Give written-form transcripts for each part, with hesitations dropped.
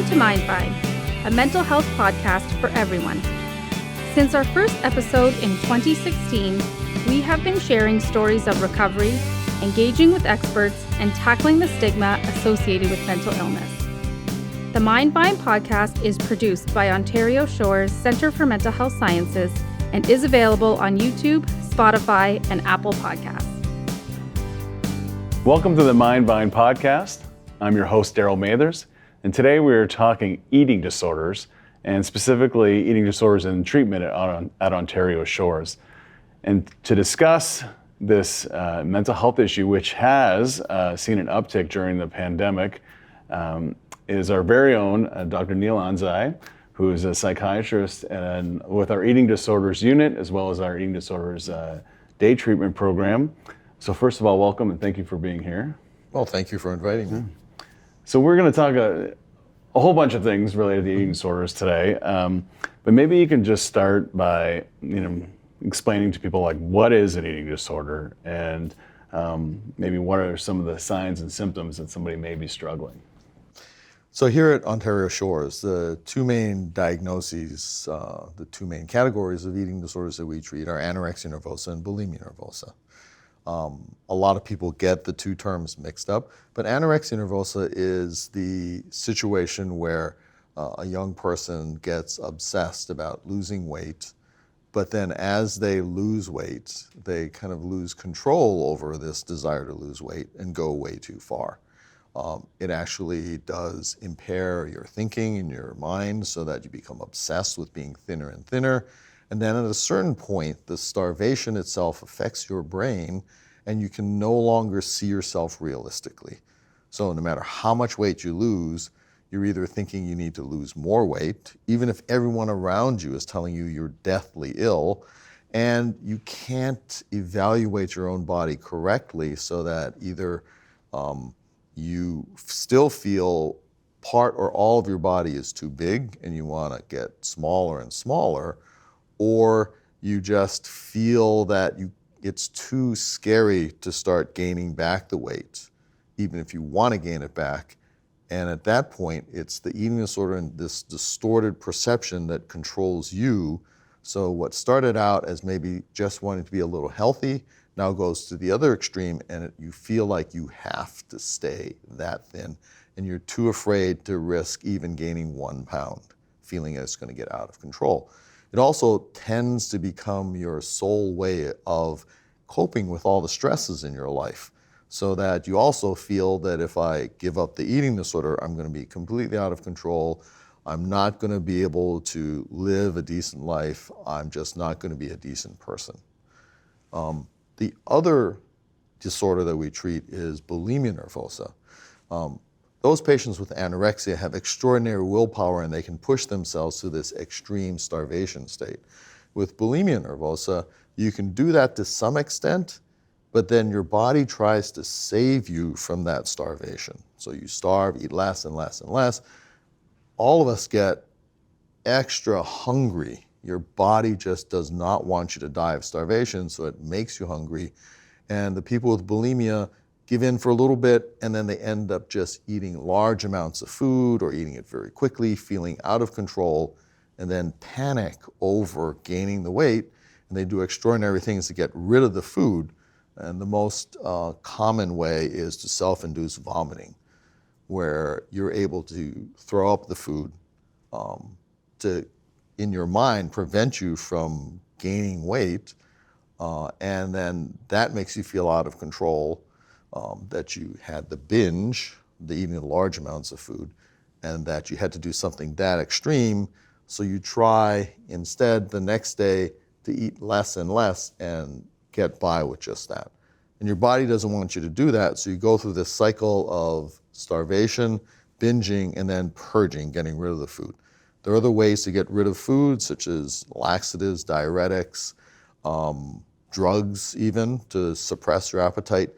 to Mindvine, a mental health podcast for everyone. Since our first episode in 2016, we have been sharing stories of recovery, engaging with experts, and tackling the stigma associated with mental illness. The Mindvine podcast is produced by Ontario Shores Centre for Mental Health Sciences and is available on YouTube, Spotify, and Apple Podcasts. Welcome to the Mindvine podcast. I'm your host, Daryl Mathers, and today we are talking eating disorders, and specifically eating disorders in treatment at Ontario Shores. And to discuss this mental health issue, which has seen an uptick during the pandemic, is our very own Dr. Neal Anzai, who is a psychiatrist and with our eating disorders unit, as well as our eating disorders day treatment program. So first of all, welcome and thank you for being here. Well, thank you for inviting me. So we're going to talk a whole bunch of things related to eating disorders today, but maybe you can just start by explaining to people like what is an eating disorder and maybe what are some of the signs and symptoms that somebody may be struggling. So here at Ontario Shores, the two main diagnoses, the two main categories of eating disorders that we treat are anorexia nervosa and bulimia nervosa. A lot of people get the two terms mixed up, but anorexia nervosa is the situation where a young person gets obsessed about losing weight, but then as they lose weight, they kind of lose control over this desire to lose weight and go way too far. It actually does impair your thinking and your mind so that you become obsessed with being thinner and thinner. And then at a certain point, the starvation itself affects your brain and you can no longer see yourself realistically. So no matter how much weight you lose, you're either thinking you need to lose more weight, even if everyone around you is telling you you're deathly ill, and you can't evaluate your own body correctly so that either you still feel part or all of your body is too big and you want to get smaller and smaller, or you just feel that it's too scary to start gaining back the weight, even if you want to gain it back. And at that point, it's the eating disorder and this distorted perception that controls you. So what started out as maybe just wanting to be a little healthy now goes to the other extreme, and you feel like you have to stay that thin, and you're too afraid to risk even gaining 1 pound, feeling that it's going to get out of control. It also tends to become your sole way of coping with all the stresses in your life, so that you also feel that if I give up the eating disorder, I'm going to be completely out of control. I'm not going to be able to live a decent life. I'm just not going to be a decent person. The other disorder that we treat is bulimia nervosa. Those patients with anorexia have extraordinary willpower and they can push themselves to this extreme starvation state. With bulimia nervosa, you can do that to some extent, but then your body tries to save you from that starvation. So you starve, eat less and less and less. All of us get extra hungry. Your body just does not want you to die of starvation, so it makes you hungry. And the people with bulimia give in for a little bit, and then they end up just eating large amounts of food or eating it very quickly, feeling out of control, and then panic over gaining the weight. And they do extraordinary things to get rid of the food. And the most common way is to self-induce vomiting, where you're able to throw up the food to, in your mind, prevent you from gaining weight. And then that makes you feel out of control, that you had the binge, the eating large amounts of food, and that you had to do something that extreme. So you try instead the next day to eat less and less and get by with just that. And your body doesn't want you to do that, so you go through this cycle of starvation, binging, and then purging, getting rid of the food. There are other ways to get rid of food, such as laxatives, diuretics, drugs even, to suppress your appetite.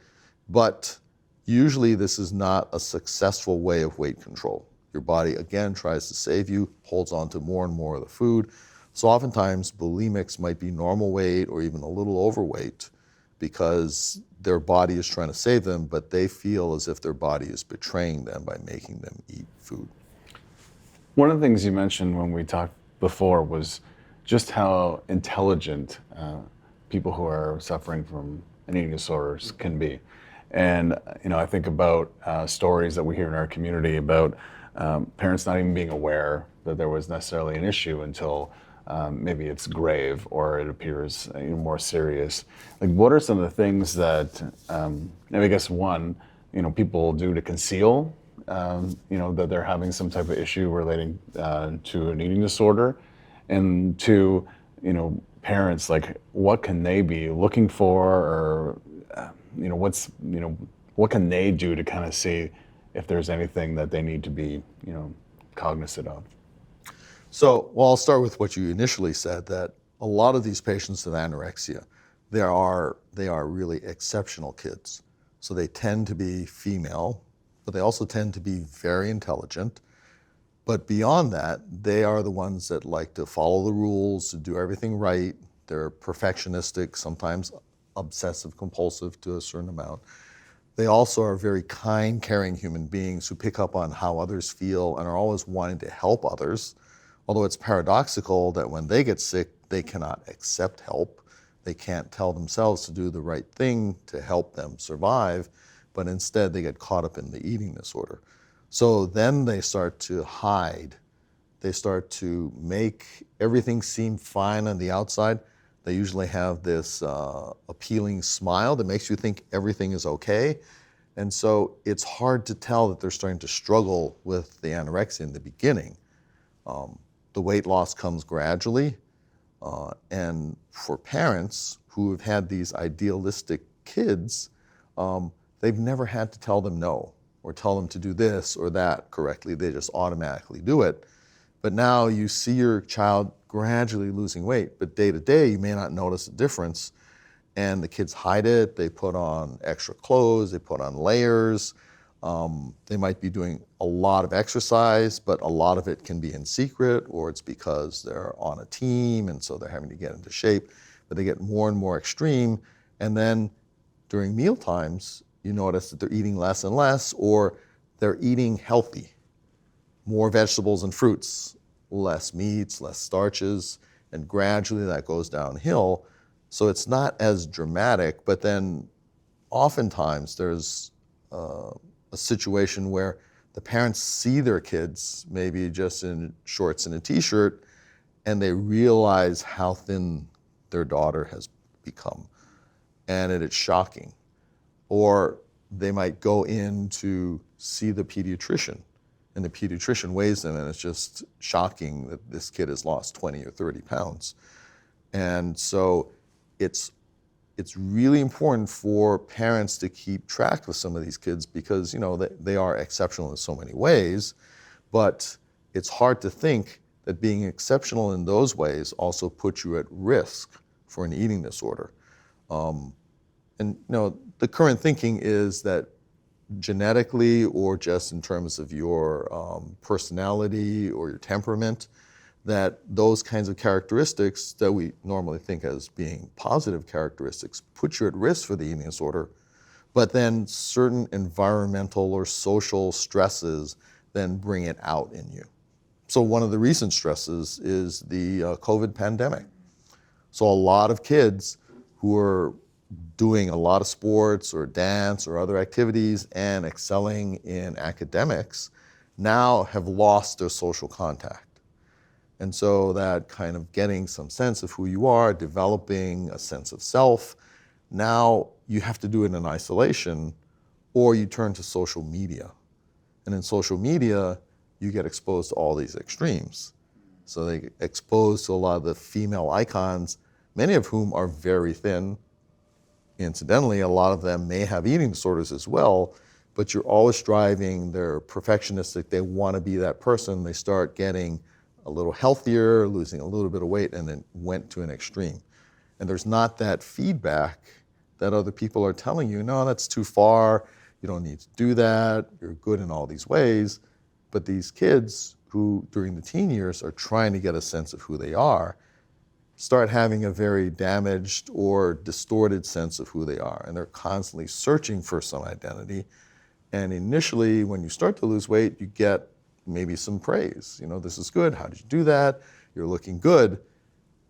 But usually this is not a successful way of weight control. Your body, again, tries to save you, holds on to more and more of the food. So oftentimes bulimics might be normal weight or even a little overweight because their body is trying to save them, but they feel as if their body is betraying them by making them eat food. One of the things you mentioned when we talked before was just how intelligent people who are suffering from an eating disorders can be. And I think about stories that we hear in our community about parents not even being aware that there was necessarily an issue until maybe it's grave or it appears more serious. Like, what are some of the things that, I guess one, people do to conceal, that they're having some type of issue relating to an eating disorder, and two, parents, like, what can they be looking for, or what can they do to kind of see if there's anything that they need to be, cognizant of? So, well, I'll start with what you initially said, that a lot of these patients with anorexia, they are really exceptional kids. So they tend to be female, but they also tend to be very intelligent. But beyond that, they are the ones that like to follow the rules, to do everything right. They're perfectionistic, sometimes obsessive compulsive to a certain amount. They also are very kind, caring human beings who pick up on how others feel and are always wanting to help others. Although it's paradoxical that when they get sick, they cannot accept help. They can't tell themselves to do the right thing to help them survive, but instead they get caught up in the eating disorder. So then they start to hide. They start to make everything seem fine on the outside. They usually have this appealing smile that makes you think everything is okay. And so it's hard to tell that they're starting to struggle with the anorexia in the beginning. The weight loss comes gradually. And for parents who have had these idealistic kids, they've never had to tell them no or tell them to do this or that correctly. They just automatically do it. But now you see your child gradually losing weight, but day to day you may not notice a difference. And the kids hide it. They put on extra clothes, they put on layers. They might be doing a lot of exercise, but a lot of it can be in secret, or it's because they're on a team and so they're having to get into shape, but they get more and more extreme. And then during meal times, you notice that they're eating less and less, or they're eating healthy, more vegetables and fruits, less meats, less starches, and gradually that goes downhill. So it's not as dramatic, but then oftentimes there's a situation where the parents see their kids maybe just in shorts and a t-shirt, and they realize how thin their daughter has become, and it's shocking. Or they might go in to see the pediatrician, and the pediatrician weighs them, and it's just shocking that this kid has lost 20 or 30 pounds. And so it's really important for parents to keep track of some of these kids because, they are exceptional in so many ways, but it's hard to think that being exceptional in those ways also puts you at risk for an eating disorder. The current thinking is that genetically or just in terms of your personality or your temperament, that those kinds of characteristics that we normally think as being positive characteristics put you at risk for the eating disorder, but then certain environmental or social stresses then bring it out in you. So one of the recent stresses is the COVID pandemic. So a lot of kids who are doing a lot of sports or dance or other activities and excelling in academics now have lost their social contact. And so that kind of getting some sense of who you are, developing a sense of self, now you have to do it in isolation, or you turn to social media. And in social media, you get exposed to all these extremes. So they get exposed to a lot of the female icons, many of whom are very thin. Incidentally, a lot of them may have eating disorders as well, but you're always striving, they're perfectionistic, they want to be that person, they start getting a little healthier, losing a little bit of weight, and then went to an extreme. And there's not that feedback that other people are telling you, no, that's too far, you don't need to do that, you're good in all these ways. But these kids who, during the teen years, are trying to get a sense of who they are, start having a very damaged or distorted sense of who they are. And they're constantly searching for some identity. And initially, when you start to lose weight, you get maybe some praise. This is good. How did you do that? You're looking good.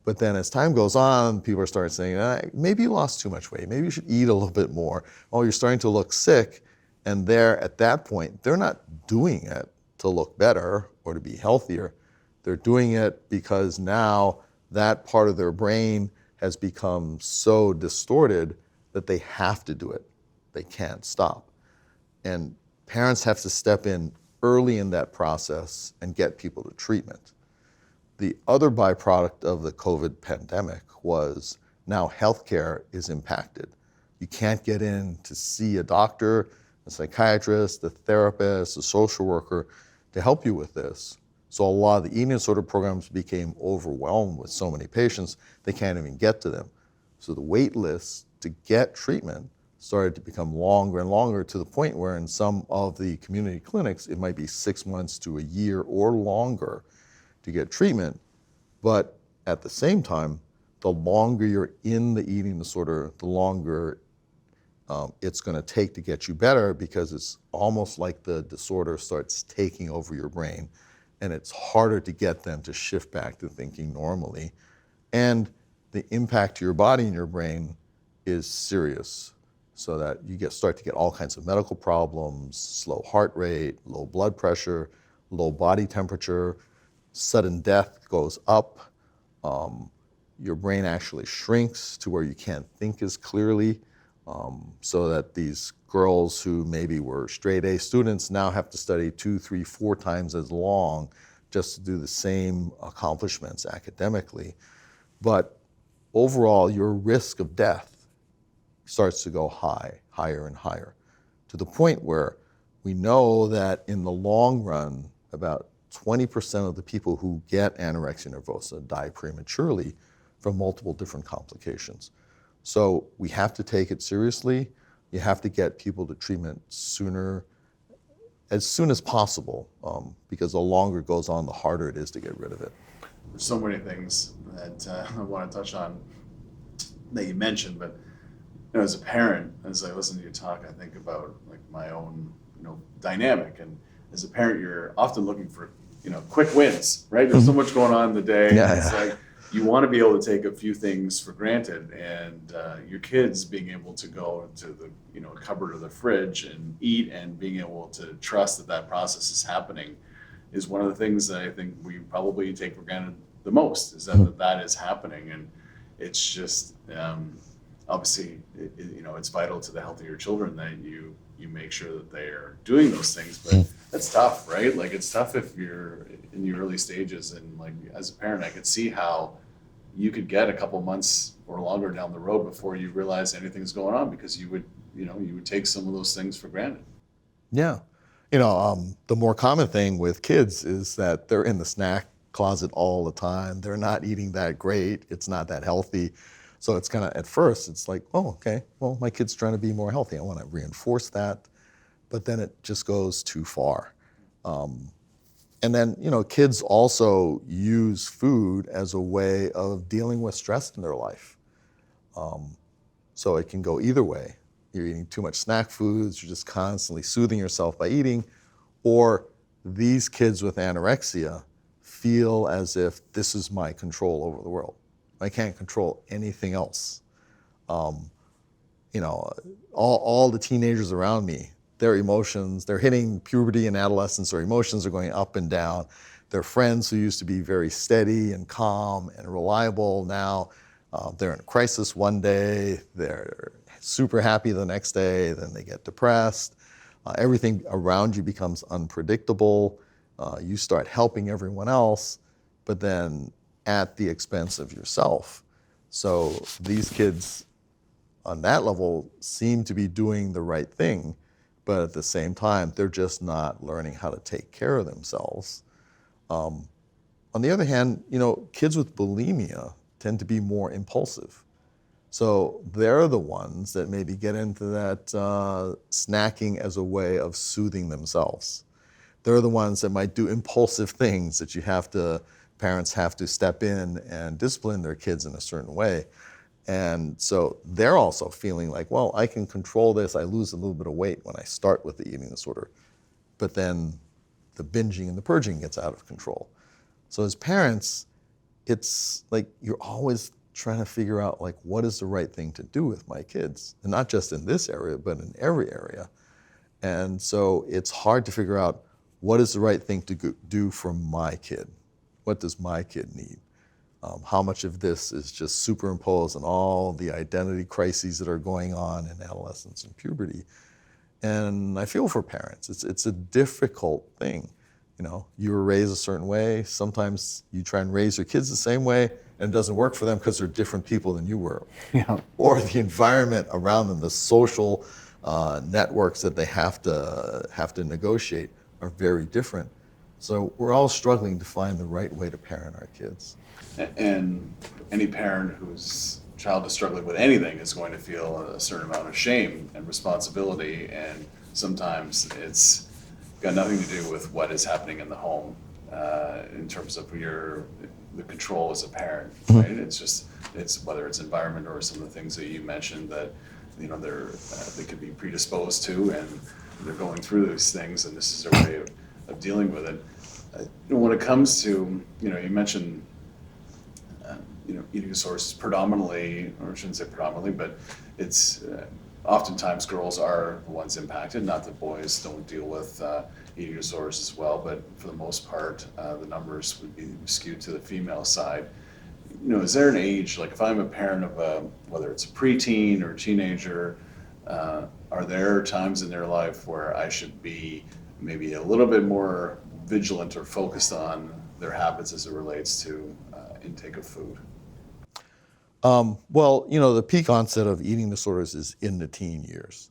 But then as time goes on, people are starting saying, maybe you lost too much weight. Maybe you should eat a little bit more. Oh, you're starting to look sick. And at that point, they're not doing it to look better or to be healthier. They're doing it because now that part of their brain has become so distorted that they have to do it. They can't stop. And parents have to step in early in that process and get people to treatment. The other byproduct of the COVID pandemic was now healthcare is impacted. You can't get in to see a doctor, a psychiatrist, a therapist, a social worker to help you with this. So a lot of the eating disorder programs became overwhelmed with so many patients, they can't even get to them. So the wait lists to get treatment started to become longer and longer, to the point where in some of the community clinics, it might be 6 months to a year or longer to get treatment. But at the same time, the longer you're in the eating disorder, the longer it's going to take to get you better, because it's almost like the disorder starts taking over your brain, and it's harder to get them to shift back to thinking normally. And the impact to your body and your brain is serious, so that you start to get all kinds of medical problems, slow heart rate, low blood pressure, low body temperature, sudden death goes up. Your brain actually shrinks to where you can't think as clearly, so that these girls who maybe were straight A students now have to study 2, 3, 4 times as long just to do the same accomplishments academically. But overall, your risk of death starts to go higher and higher, to the point where we know that in the long run, about 20% of the people who get anorexia nervosa die prematurely from multiple different complications. So we have to take it seriously. You have to get people to treatment as soon as possible, because the longer it goes on, the harder it is to get rid of it. There's so many things that I want to touch on that you mentioned, but as a parent, as I listen to you talk, I think about like my own, dynamic. And as a parent, you're often looking for, quick wins, right? There's so much going on in the day. It's like you want to be able to take a few things for granted, and your kids being able to go into the, cupboard or the fridge and eat, and being able to trust that process is happening is one of the things that I think we probably take for granted the most, is that is happening. And it's just, obviously, it's vital to the health of your children that you make sure that they are doing those things. But that's tough, right? Like, it's tough if you're in the early stages. And like, as a parent, I could see how you could get a couple months or longer down the road before you realize anything's going on, because you would take some of those things for granted. Yeah. The more common thing with kids is that they're in the snack closet all the time. They're not eating that great. It's not that healthy. So it's kind of, at first, it's like, oh, okay, well, my kid's trying to be more healthy. I want to reinforce that. But then it just goes too far. And then, kids also use food as a way of dealing with stress in their life. So it can go either way. You're eating too much snack foods, you're just constantly soothing yourself by eating, or these kids with anorexia feel as if this is my control over the world. I can't control anything else. All the teenagers around me, their emotions, they're hitting puberty and adolescence, their emotions are going up and down. Their friends who used to be very steady and calm and reliable, now they're in a crisis one day, they're super happy the next day, then they get depressed. Everything around you becomes unpredictable. You start helping everyone else, but then at the expense of yourself. So these kids on that level seem to be doing the right thing, but at the same time, they're just not learning how to take care of themselves. On the other hand, kids with bulimia tend to be more impulsive. So they're the ones that maybe get into that snacking as a way of soothing themselves. They're the ones that might do impulsive things that parents have to step in and discipline their kids in a certain way. And so they're also feeling like, well, I can control this. I lose a little bit of weight when I start with the eating disorder. But then the binging and the purging gets out of control. So as parents, it's like you're always trying to figure out like what is the right thing to do with my kids, and not just in this area, but in every area. And so it's hard to figure out what is the right thing to do for my kid. What does my kid need? How much of this is just superimposed on all the identity crises that are going on in adolescence and puberty? And I feel for parents. It's a difficult thing. You know, you were raised a certain way. Sometimes you try and raise your kids the same way, and it doesn't work for them because they're different people than you were. Yeah. Or the environment around them, the social networks that they have to negotiate are very different. So we're all struggling to find the right way to parent our kids. And any parent whose child is struggling with anything is going to feel a certain amount of shame and responsibility, and sometimes it's got nothing to do with what is happening in the home in terms of the control as a parent, right? It's whether it's environment or some of the things that you mentioned that they could be predisposed to, and they're going through these things, and this is their way of dealing with it. When it comes to, you mentioned eating disorders predominantly, or I shouldn't say predominantly, but it's oftentimes girls are the ones impacted. Not that boys don't deal with eating disorders as well, but for the most part, the numbers would be skewed to the female side. Is there an age, like if I'm a parent of whether it's a preteen or a teenager, are there times in their life where I should be maybe a little bit more vigilant or focused on their habits as it relates to intake of food? Well, the peak onset of eating disorders is in the teen years.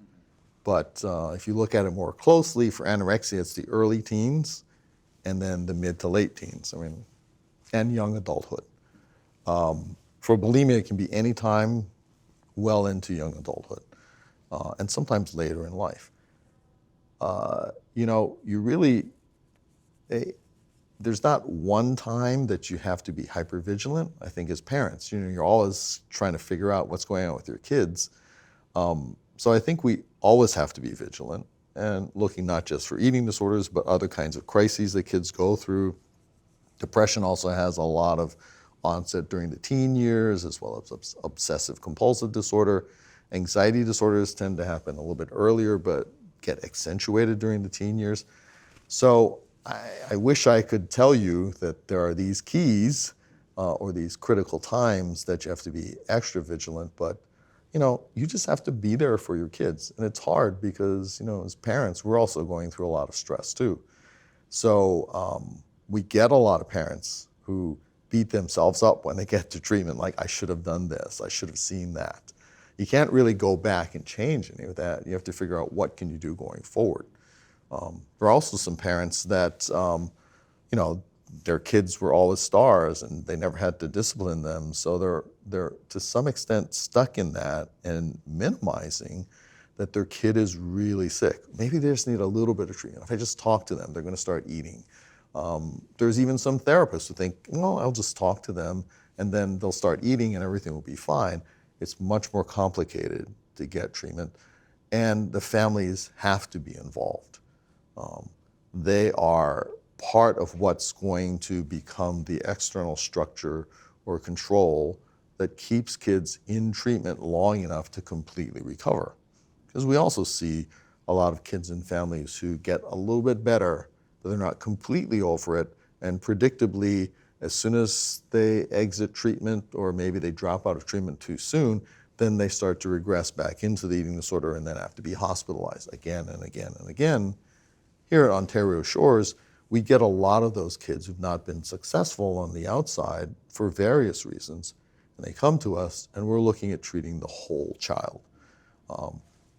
But if you look at it more closely, for anorexia, it's the early teens and then the mid to late teens, and young adulthood. For bulimia, it can be any time well into young adulthood, and sometimes later in life. There's not one time that you have to be hypervigilant. I think as parents, you're always trying to figure out what's going on with your kids. So I think we always have to be vigilant and looking not just for eating disorders, but other kinds of crises that kids go through. Depression also has a lot of onset during the teen years, as well as obsessive compulsive disorder. Anxiety disorders tend to happen a little bit earlier, but get accentuated during the teen years. So I wish I could tell you that there are these keys or these critical times that you have to be extra vigilant, but you just have to be there for your kids. And it's hard because, as parents, we're also going through a lot of stress too. So we get a lot of parents who beat themselves up when they get to treatment, like, I should have done this, I should have seen that. You can't really go back and change any of that. You have to figure out what can you do going forward. There are also some parents that, their kids were always stars and they never had to discipline them. So they're to some extent stuck in that and minimizing that their kid is really sick. Maybe they just need a little bit of treatment. If I just talk to them, they're going to start eating. There's even some therapists who think, I'll just talk to them and then they'll start eating and everything will be fine. It's much more complicated to get treatment, and the families have to be involved. They are part of what's going to become the external structure or control that keeps kids in treatment long enough to completely recover. Because we also see a lot of kids and families who get a little bit better, but they're not completely over it, and predictably, as soon as they exit treatment or maybe they drop out of treatment too soon, then they start to regress back into the eating disorder and then have to be hospitalized again and again and again. Here at Ontario Shores, we get a lot of those kids who've not been successful on the outside for various reasons, and they come to us and we're looking at treating the whole child.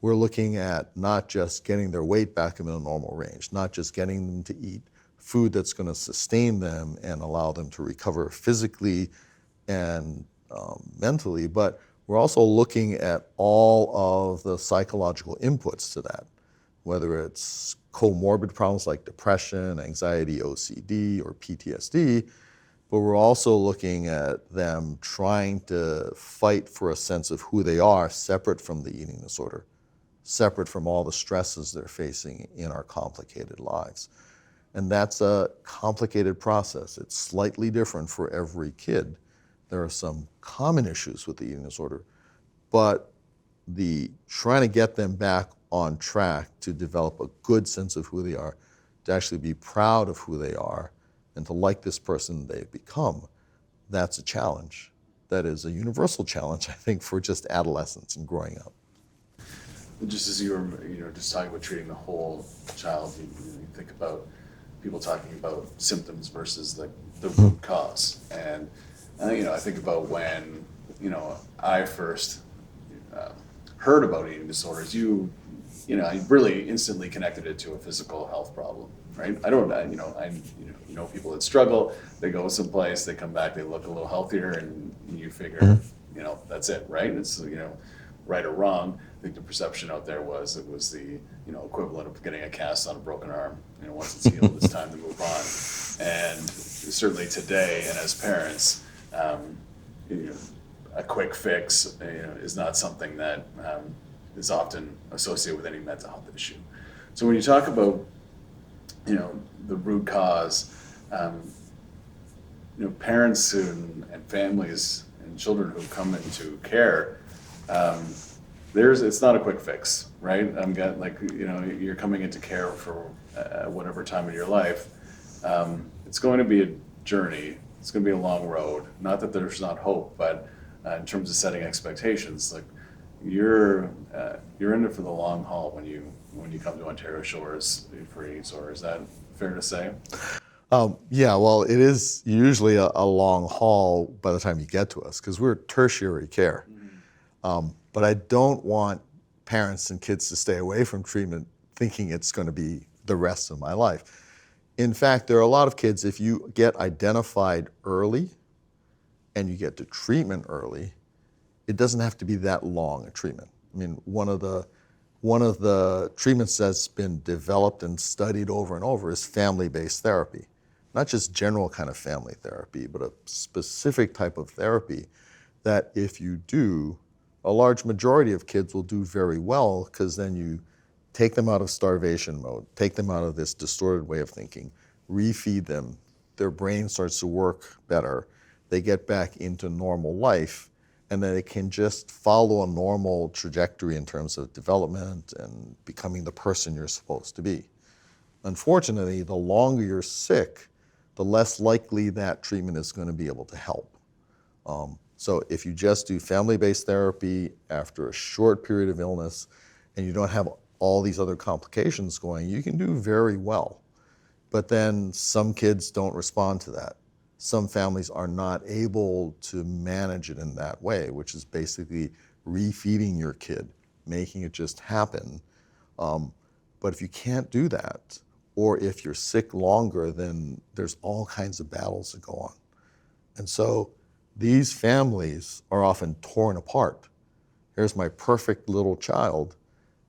We're looking at not just getting their weight back in a normal range, not just getting them to eat food that's going to sustain them and allow them to recover physically and mentally, but we're also looking at all of the psychological inputs to that, whether it's comorbid problems like depression, anxiety, OCD, or PTSD, but we're also looking at them trying to fight for a sense of who they are separate from the eating disorder, separate from all the stresses they're facing in our complicated lives. And that's a complicated process. It's slightly different for every kid. There are some common issues with the eating disorder, but the trying to get them back on track to develop a good sense of who they are, to actually be proud of who they are, and to like this person they've become, that's a challenge. That is a universal challenge, I think, for just adolescence and growing up. Just as you were, just talking about treating the whole child, you think about people talking about symptoms versus like the root cause. And I think about when I first heard about eating disorders. I really instantly connected it to a physical health problem, right? I know people that struggle. They go someplace, they come back, they look a little healthier, and you figure, that's it, right? It's right or wrong. I think the perception out there was it was the equivalent of getting a cast on a broken arm. Once it's healed, it's time to move on. And certainly today, and as parents, a quick fix is not something that is often associated with any mental health issue. So when you talk about the root cause, parents and families and children who come into care, it's not a quick fix, right? You're coming into care for whatever time in your life. It's going to be a journey. It's going to be a long road. Not that there's not hope, but in terms of setting expectations, like you're in it for the long haul when you come to Ontario Shores for eating disorder. Is that fair to say? Yeah, well, it is usually a long haul by the time you get to us, because we're tertiary care. But I don't want parents and kids to stay away from treatment thinking it's going to be the rest of my life. In fact, there are a lot of kids, if you get identified early and you get to treatment early, it doesn't have to be that long a treatment. I mean, one of the treatments that's been developed and studied over and over is family-based therapy. Not just general kind of family therapy, but a specific type of therapy that if you do, a large majority of kids will do very well, because then you take them out of starvation mode, take them out of this distorted way of thinking, refeed them, their brain starts to work better, they get back into normal life, and then it can just follow a normal trajectory in terms of development and becoming the person you're supposed to be. Unfortunately, the longer you're sick, the less likely that treatment is going to be able to help. So if you just do family-based therapy after a short period of illness and you don't have all these other complications going, you can do very well. But then some kids don't respond to that. Some families are not able to manage it in that way, which is basically refeeding your kid, making it just happen. But if you can't do that, or if you're sick longer, then there's all kinds of battles that go on. And so these families are often torn apart. Here's my perfect little child,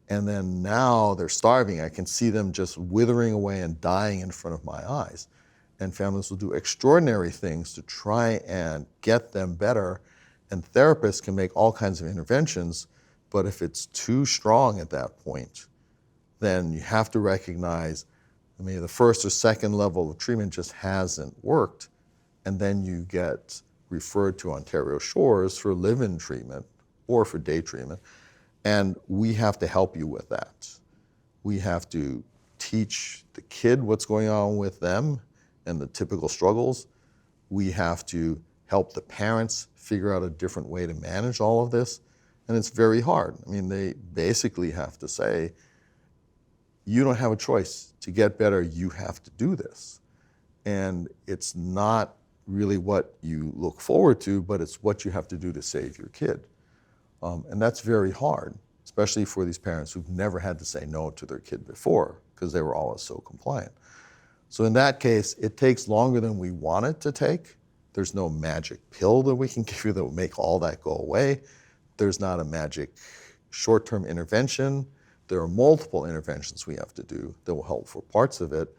and then now they're starving. I can see them just withering away and dying in front of my eyes. And families will do extraordinary things to try and get them better. And therapists can make all kinds of interventions, but if it's too strong at that point, then you have to recognize, the first or second level of treatment just hasn't worked, and then you get referred to Ontario Shores for live-in treatment or for day treatment, and we have to help you with that. We have to teach the kid what's going on with them and the typical struggles. We have to help the parents figure out a different way to manage all of this, and it's very hard. They basically have to say, you don't have a choice. To get better, you have to do this. And it's not really what you look forward to, but it's what you have to do to save your kid. And that's very hard, especially for these parents who've never had to say no to their kid before, because they were always so compliant. So in that case, it takes longer than we want it to take. There's no magic pill that we can give you that will make all that go away. There's not a magic short-term intervention. There are multiple interventions we have to do that will help for parts of it,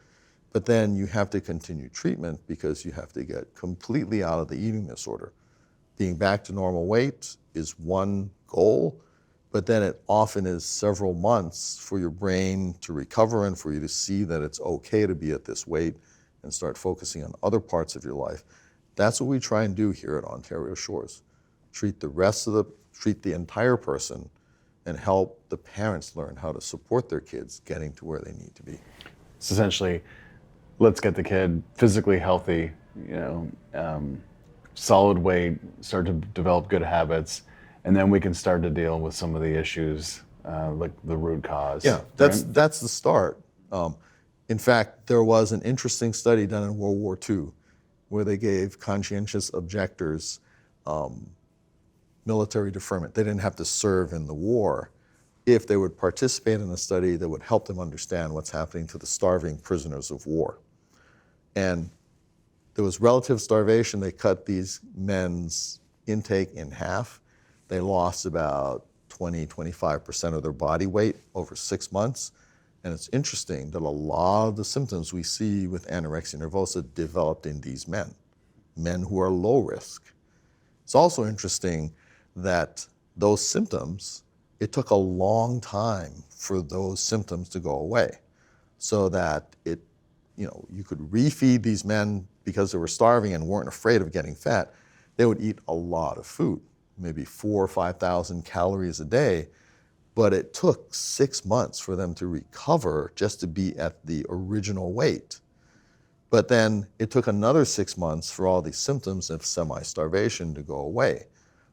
but then you have to continue treatment because you have to get completely out of the eating disorder. Being back to normal weight is one goal, but then it often is several months for your brain to recover and for you to see that it's okay to be at this weight and start focusing on other parts of your life. That's what we try and do here at Ontario Shores. Treat the entire person and help the parents learn how to support their kids getting to where they need to be. It's essentially, let's get the kid physically healthy, solid weight, start to develop good habits, and then we can start to deal with some of the issues, like the root cause. Yeah, that's the start. In fact, there was an interesting study done in World War II where they gave conscientious objectors military deferment. They didn't have to serve in the war if they would participate in a study that would help them understand what's happening to the starving prisoners of war. And there was relative starvation. They cut these men's intake in half. They lost about 25% of their body weight over 6 months. And it's interesting that a lot of the symptoms we see with anorexia nervosa developed in these men who are low risk. It's also interesting that those symptoms, it took a long time for those symptoms to go away, so that you could refeed these men because they were starving and weren't afraid of getting fat. They would eat a lot of food, maybe 4,000 or 5,000 calories a day, but it took 6 months for them to recover just to be at the original weight. But then it took another 6 months for all these symptoms of semi-starvation to go away.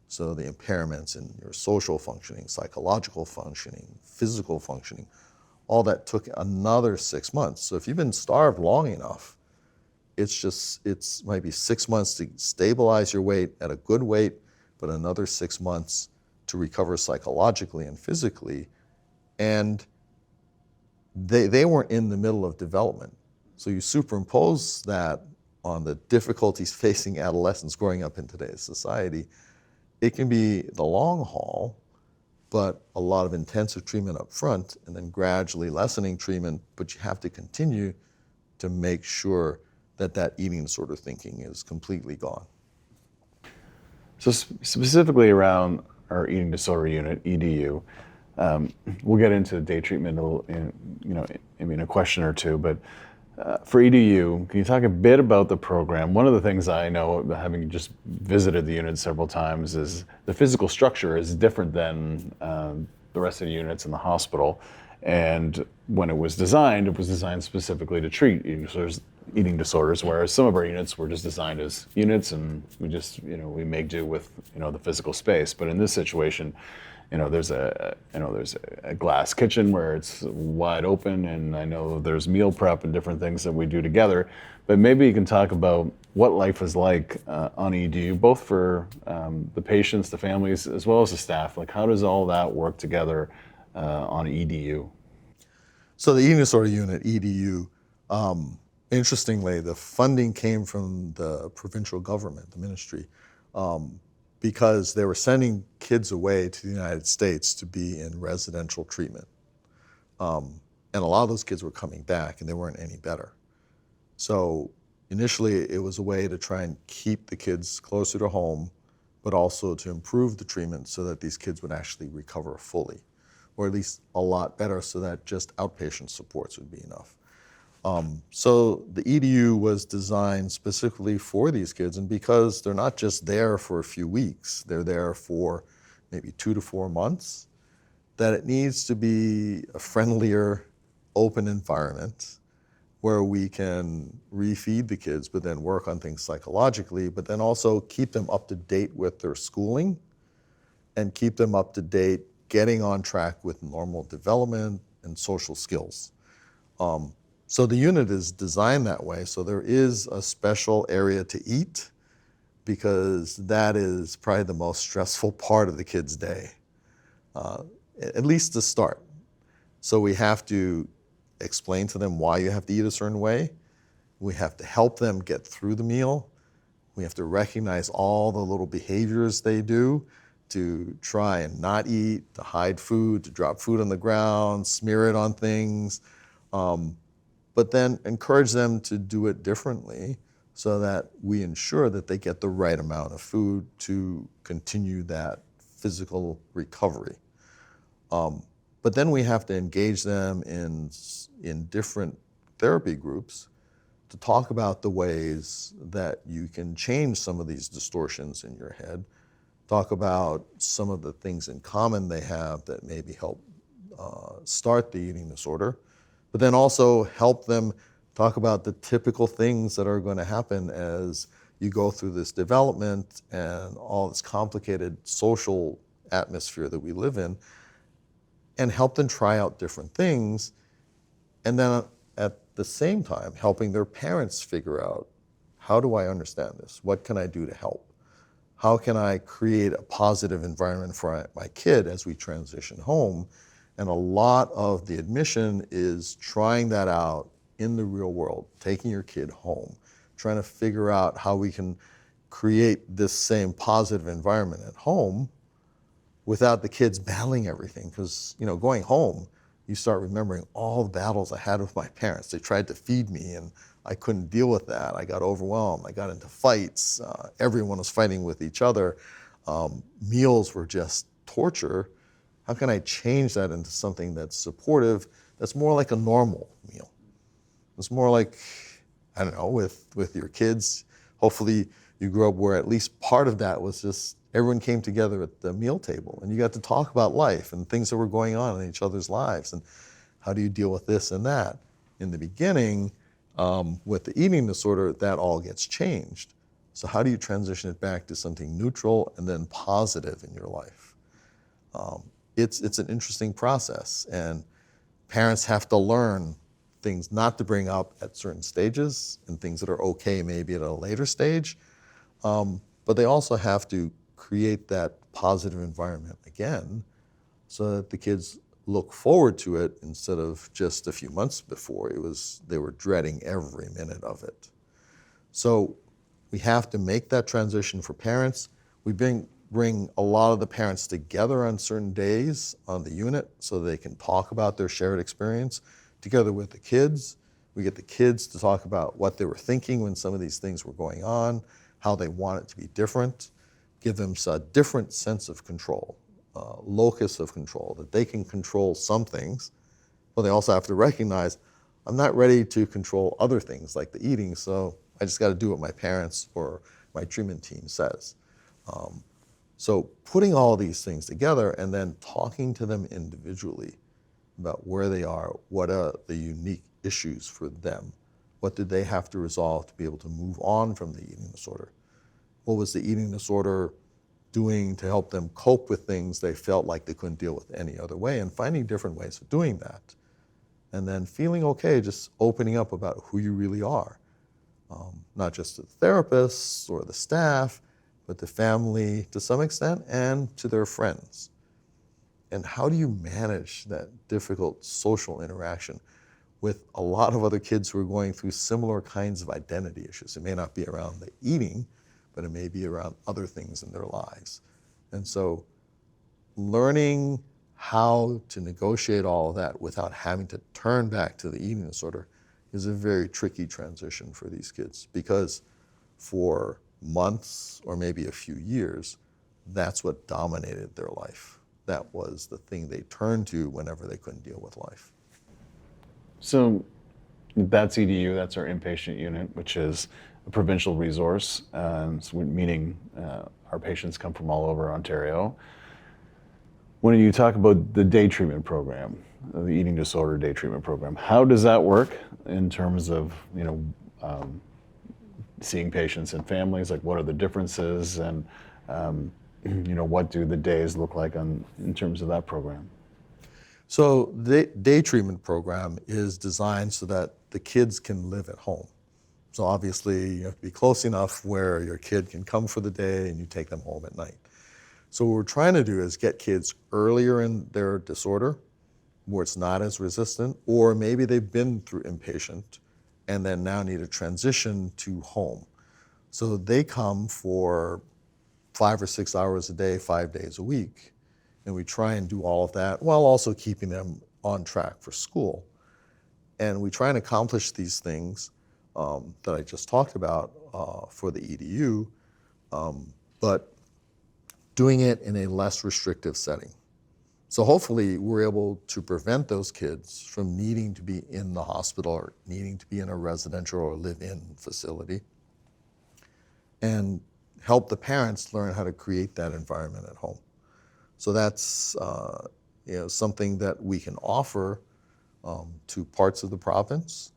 So the impairments in your social functioning, psychological functioning, physical functioning, all that took another 6 months. So if you've been starved long enough, it's might be 6 months to stabilize your weight at a good weight, but another 6 months to recover psychologically and physically. And they weren't in the middle of development. So you superimpose that on the difficulties facing adolescents growing up in today's society. It can be the long haul, but a lot of intensive treatment up front and then gradually lessening treatment, but you have to continue to make sure that eating disorder thinking is completely gone. So specifically around our eating disorder unit, EDU, we'll get into day treatment in a question or two, but for EDU, can you talk a bit about the program? One of the things I know, having just visited the unit several times, is the physical structure is different than the rest of the units in the hospital. And when it was designed specifically to treat eating disorders, whereas some of our units were just designed as units, and we make do with the physical space. But in this situation, there's a glass kitchen where it's wide open, and I know there's meal prep and different things that we do together. But maybe you can talk about what life is like on EDU, both for the patients, the families, as well as the staff. Like, how does all that work together on EDU? So the eating disorder unit, EDU, interestingly, the funding came from the provincial government, the ministry, because they were sending kids away to the United States to be in residential treatment. And a lot of those kids were coming back and they weren't any better. So initially it was a way to try and keep the kids closer to home, but also to improve the treatment so that these kids would actually recover fully, or at least a lot better, so that just outpatient supports would be enough. So the EDU was designed specifically for these kids, and because they're not just there for a few weeks, they're there for maybe 2 to 4 months, that it needs to be a friendlier, open environment where we can refeed the kids, but then work on things psychologically, but then also keep them up to date with their schooling and keep them up to date getting on track with normal development and social skills. So the unit is designed that way. So there is a special area to eat, because that is probably the most stressful part of the kid's day, at least to start. So we have to explain to them why you have to eat a certain way. We have to help them get through the meal. We have to recognize all the little behaviors they do to try and not eat, to hide food, to drop food on the ground, smear it on things. But then encourage them to do it differently so that we ensure that they get the right amount of food to continue that physical recovery. But then we have to engage them in different therapy groups to talk about the ways that you can change some of these distortions in your head, talk about some of the things in common they have that maybe help start the eating disorder, but then also help them talk about the typical things that are going to happen as you go through this development and all this complicated social atmosphere that we live in, and help them try out different things, and then at the same time helping their parents figure out, how do I understand this? What can I do to help? How can I create a positive environment for my kid as we transition home? And a lot of the admission is trying that out in the real world, taking your kid home, trying to figure out how we can create this same positive environment at home without the kids battling everything. Because, going home, you start remembering all the battles I had with my parents. They tried to feed me and I couldn't deal with that. I got overwhelmed. I got into fights. Everyone was fighting with each other. Meals were just torture. How can I change that into something that's supportive, that's more like a normal meal? It's more like, I don't know, with your kids, hopefully you grew up where at least part of that was just everyone came together at the meal table and you got to talk about life and things that were going on in each other's lives and how do you deal with this and that. In the beginning, with the eating disorder, that all gets changed. So how do you transition it back to something neutral and then positive in your life? It's an interesting process, and parents have to learn things not to bring up at certain stages and things that are okay maybe at a later stage. But they also have to create that positive environment again so that the kids look forward to it instead of just a few months before. They were dreading every minute of it. So we have to make that transition for parents. We bring a lot of the parents together on certain days on the unit so they can talk about their shared experience together with the kids. We get the kids to talk about what they were thinking when some of these things were going on, how they want it to be different, give them a different sense of control, locus of control, that they can control some things, but they also have to recognize, I'm not ready to control other things like the eating, so I just got to do what my parents or my treatment team says. So putting all these things together and then talking to them individually about where they are, what are the unique issues for them, what did they have to resolve to be able to move on from the eating disorder? What was the eating disorder doing to help them cope with things they felt like they couldn't deal with any other way, and finding different ways of doing that. And then feeling okay, just opening up about who you really are. Not just to the therapists or the staff, but the family to some extent and to their friends. And how do you manage that difficult social interaction with a lot of other kids who are going through similar kinds of identity issues? It may not be around the eating, but it may be around other things in their lives. And so learning how to negotiate all of that without having to turn back to the eating disorder is a very tricky transition for these kids, because for months or maybe a few years, that's what dominated their life. That was the thing they turned to whenever they couldn't deal with life. So that's EDU, that's our inpatient unit, which is a provincial resource, meaning our patients come from all over Ontario. When you talk about the day treatment program, the eating disorder day treatment program, how does that work in terms of, seeing patients and families? Like, what are the differences, and what do the days look like in terms of that program? So the day treatment program is designed so that the kids can live at home. So obviously you have to be close enough where your kid can come for the day and you take them home at night. So what we're trying to do is get kids earlier in their disorder where it's not as resistant, or maybe they've been through inpatient and then now need a transition to home. So they come for 5 or 6 hours a day, 5 days a week. And we try and do all of that while also keeping them on track for school. And we try and accomplish these things that I just talked about for the EDU, but doing it in a less restrictive setting. So hopefully we're able to prevent those kids from needing to be in the hospital or needing to be in a residential or live-in facility, and help the parents learn how to create that environment at home. So that's something that we can offer to parts of the province,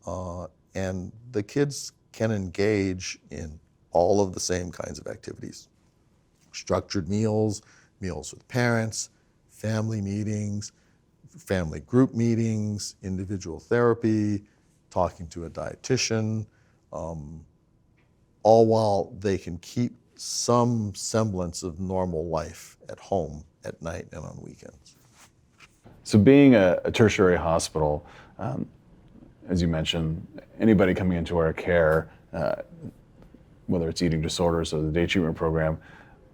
and the kids can engage in all of the same kinds of activities. Structured meals, meals with parents, family meetings, family group meetings, individual therapy, talking to a dietitian, all while they can keep some semblance of normal life at home at night and on weekends. So being a tertiary hospital, as you mentioned, anybody coming into our care, whether it's eating disorders or the day treatment program,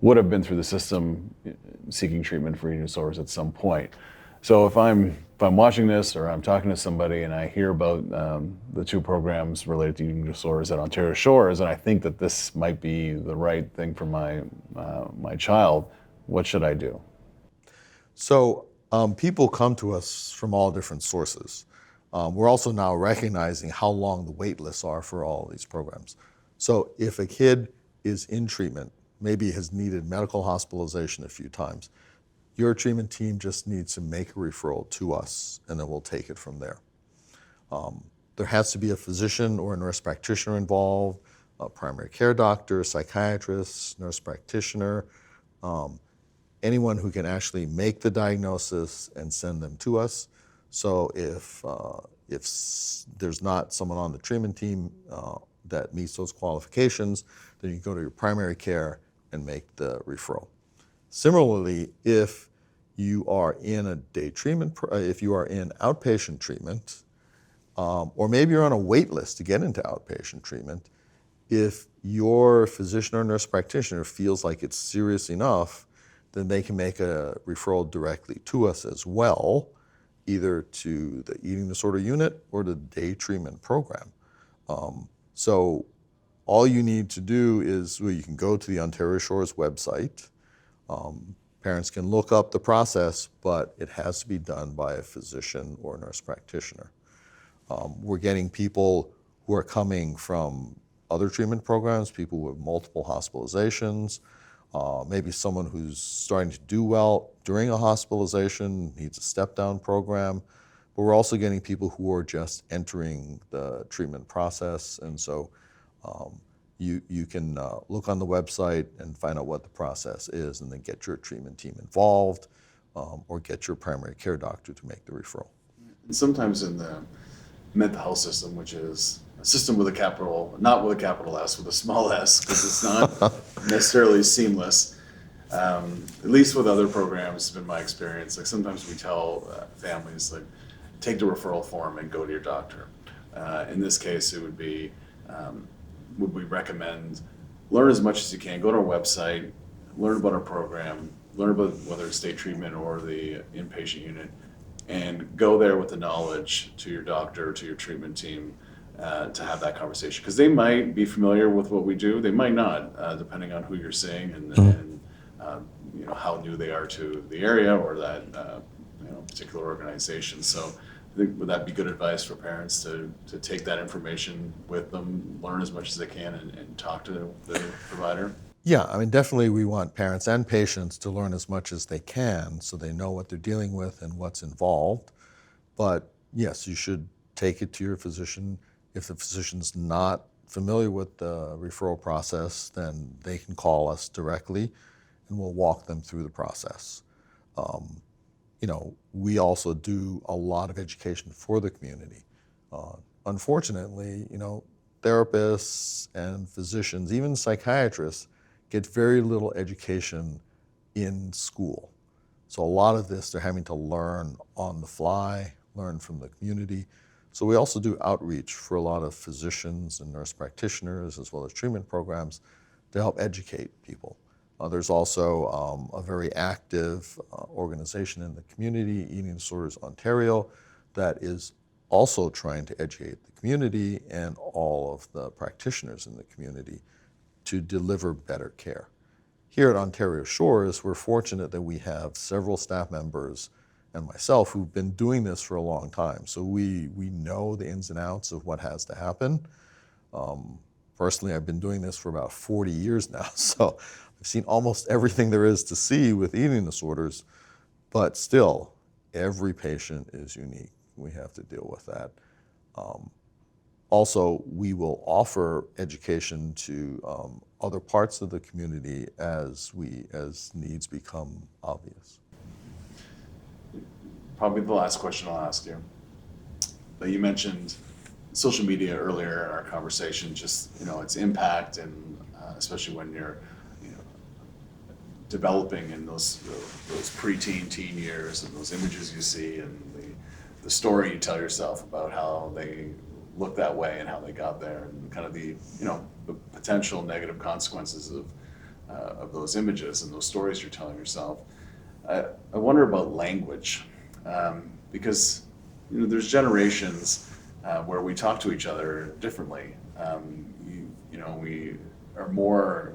would have been through the system seeking treatment for eating disorders at some point. So if I'm watching this or I'm talking to somebody and I hear about the two programs related to eating disorders at Ontario Shores, and I think that this might be the right thing for my child, what should I do? So people come to us from all different sources. We're also now recognizing how long the wait lists are for all these programs. So if a kid is in treatment, maybe has needed medical hospitalization a few times, your treatment team just needs to make a referral to us, and then we'll take it from there. There has to be a physician or a nurse practitioner involved, a primary care doctor, psychiatrist, nurse practitioner, anyone who can actually make the diagnosis and send them to us. So if there's not someone on the treatment team that meets those qualifications, then you go to your primary care and make the referral. Similarly, if you are in a day treatment, if you are in outpatient treatment, or maybe you're on a wait list to get into outpatient treatment, if your physician or nurse practitioner feels like it's serious enough, then they can make a referral directly to us as well, either to the eating disorder unit or the day treatment program. So all you need to do is, well, you can go to the Ontario Shores website. Parents can look up the process, but it has to be done by a physician or nurse practitioner. We're getting people who are coming from other treatment programs, people with multiple hospitalizations, maybe someone who's starting to do well during a hospitalization, needs a step-down program. But we're also getting people who are just entering the treatment process. And so you can look on the website and find out what the process is, and then get your treatment team involved, or get your primary care doctor to make the referral. And sometimes in the mental health system, which is a system with a capital, not with a capital S, with a small s, because it's not necessarily seamless. At least with other programs, it's been my experience. Like sometimes we tell families, like, take the referral form and go to your doctor. In this case, it would be, would we recommend learn as much as you can, go to our website, learn about our program, learn about whether it's state treatment or the inpatient unit, and go there with the knowledge to your doctor, to your treatment team, to have that conversation. Because they might be familiar with what we do, they might not, depending on who you're seeing and how new they are to the area or that particular organization. So I think, would that be good advice for parents to take that information with them, learn as much as they can, and talk to the provider? Yeah, I mean, definitely we want parents and patients to learn as much as they can so they know what they're dealing with and what's involved. But yes, you should take it to your physician. If the physician's not familiar with the referral process, then they can call us directly and we'll walk them through the process. We also do a lot of education for the community. Unfortunately, therapists and physicians, even psychiatrists, get very little education in school. So a lot of this they're having to learn on the fly, learn from the community. So we also do outreach for a lot of physicians and nurse practitioners, as well as treatment programs, to help educate people. There's also a very active organization in the community, Eating Disorders Ontario, that is also trying to educate the community and all of the practitioners in the community to deliver better care. Here at Ontario Shores, we're fortunate that we have several staff members and myself who've been doing this for a long time. So we know the ins and outs of what has to happen. Personally, I've been doing this for about 40 years now, so I've seen almost everything there is to see with eating disorders, but still, every patient is unique. We have to deal with that. Also, we will offer education to other parts of the community as needs become obvious. Probably the last question I'll ask you. But you mentioned social media earlier in our conversation, just its impact, and especially when you're developing in those preteen, teen years, and those images you see, and the story you tell yourself about how they look that way and how they got there, and kind of the potential negative consequences of those images and those stories you're telling yourself. I wonder about language, because there's generations where we talk to each other differently. We are more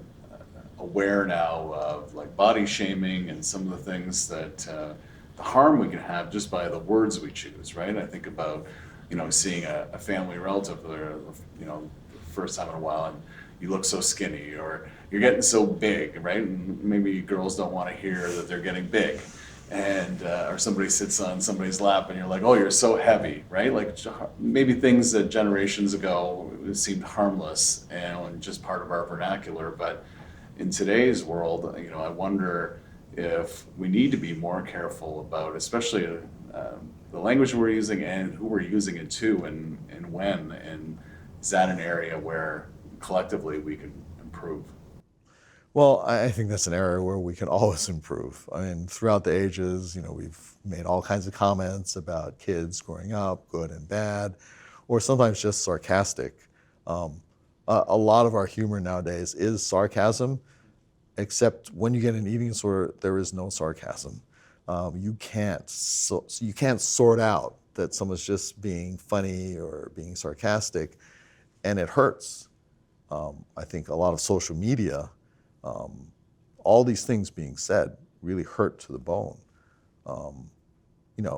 aware now of like body shaming and some of the things that the harm we can have just by the words we choose, right? I think about seeing a family relative for the first time in a while, and you look so skinny, or you're getting so big, right? And maybe girls don't want to hear that they're getting big, and or somebody sits on somebody's lap and you're like, oh, you're so heavy, right? Like maybe things that generations ago seemed harmless and just part of our vernacular, but in today's world, I wonder if we need to be more careful about, especially the language we're using and who we're using it to, and when, and is that an area where collectively we can improve? Well, I think that's an area where we can always improve. I mean, throughout the ages, we've made all kinds of comments about kids growing up, good and bad, or sometimes just sarcastic. A lot of our humor nowadays is sarcasm, except when you get an eating disorder, there is no sarcasm. You can't sort out that someone's just being funny or being sarcastic, and it hurts. I think a lot of social media, all these things being said, really hurt to the bone.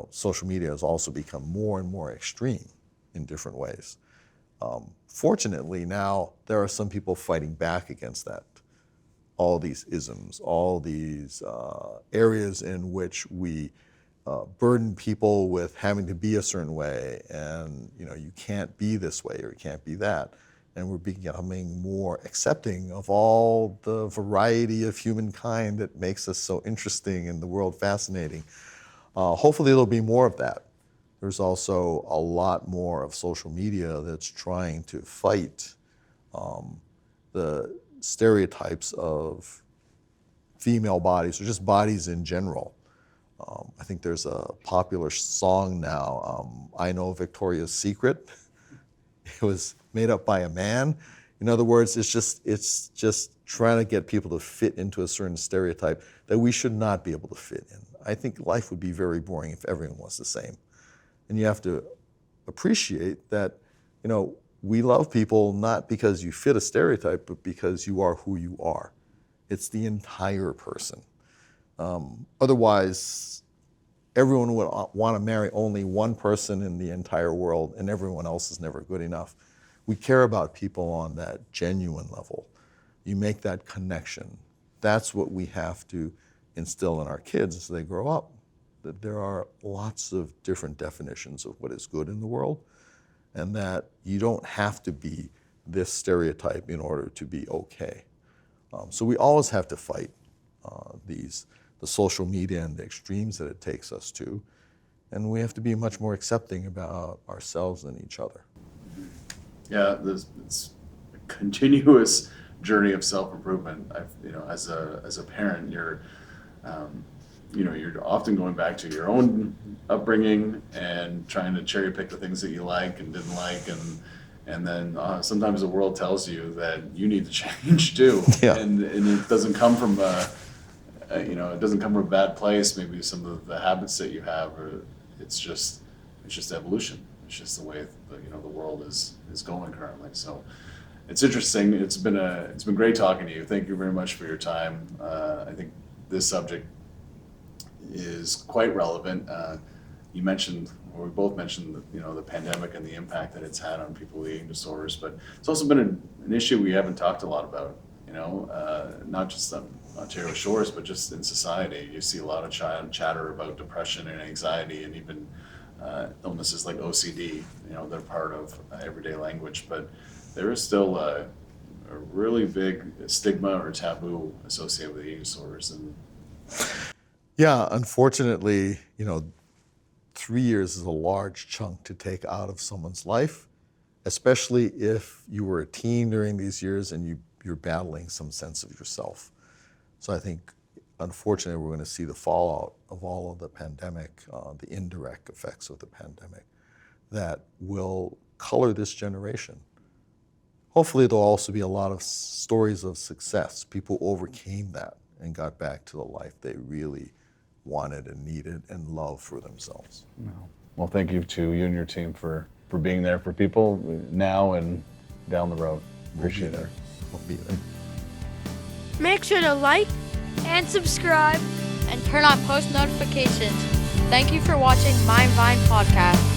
Social media has also become more and more extreme in different ways. Fortunately, now there are some people fighting back against that. All these isms, all these areas in which we burden people with having to be a certain way, and you can't be this way or you can't be that. And we're becoming more accepting of all the variety of humankind that makes us so interesting and the world fascinating. Hopefully there'll be more of that. There's also a lot more of social media that's trying to fight the stereotypes of female bodies, or just bodies in general. I think there's a popular song now, I Know Victoria's Secret. It was made up by a man. In other words, it's just trying to get people to fit into a certain stereotype that we should not be able to fit in. I think life would be very boring if everyone was the same. And you have to appreciate that, we love people not because you fit a stereotype, but because you are who you are. It's the entire person. Otherwise, everyone would want to marry only one person in the entire world, and everyone else is never good enough. We care about people on that genuine level. You make that connection. That's what we have to instill in our kids as they grow up, that there are lots of different definitions of what is good in the world, and that you don't have to be this stereotype in order to be okay. So we always have to fight the social media and the extremes that it takes us to, and we have to be much more accepting about ourselves and each other. Yeah, it's a continuous journey of self-improvement. As a parent, you're often going back to your own upbringing and trying to cherry pick the things that you like and didn't like, and then sometimes the world tells you that you need to change too. Yeah. And it doesn't come from a bad place. Maybe some of the habits that you have, or it's just evolution. It's just the way the world is going currently. So it's interesting. It's been great talking to you. Thank you very much for your time. I think this subject is quite relevant. You mentioned, or we both mentioned, the pandemic and the impact that it's had on people with eating disorders, but it's also been an issue we haven't talked a lot about, not just on Ontario Shores, but just in society. You see a lot of chatter about depression and anxiety and even illnesses like OCD, they're part of everyday language, but there is still a really big stigma or taboo associated with eating disorders. And yeah, unfortunately, 3 years is a large chunk to take out of someone's life, especially if you were a teen during these years and you're battling some sense of yourself. So I think, unfortunately, we're going to see the fallout of all of the pandemic, the indirect effects of the pandemic, that will color this generation. Hopefully, there'll also be a lot of stories of success. People overcame that and got back to the life they really wanted and needed and loved for themselves. Well, thank you to you and your team for being there for people now and down the road. Appreciate it. We'll be there. Make sure to like and subscribe and turn on post notifications. Thank you for watching Mind Vine Podcast.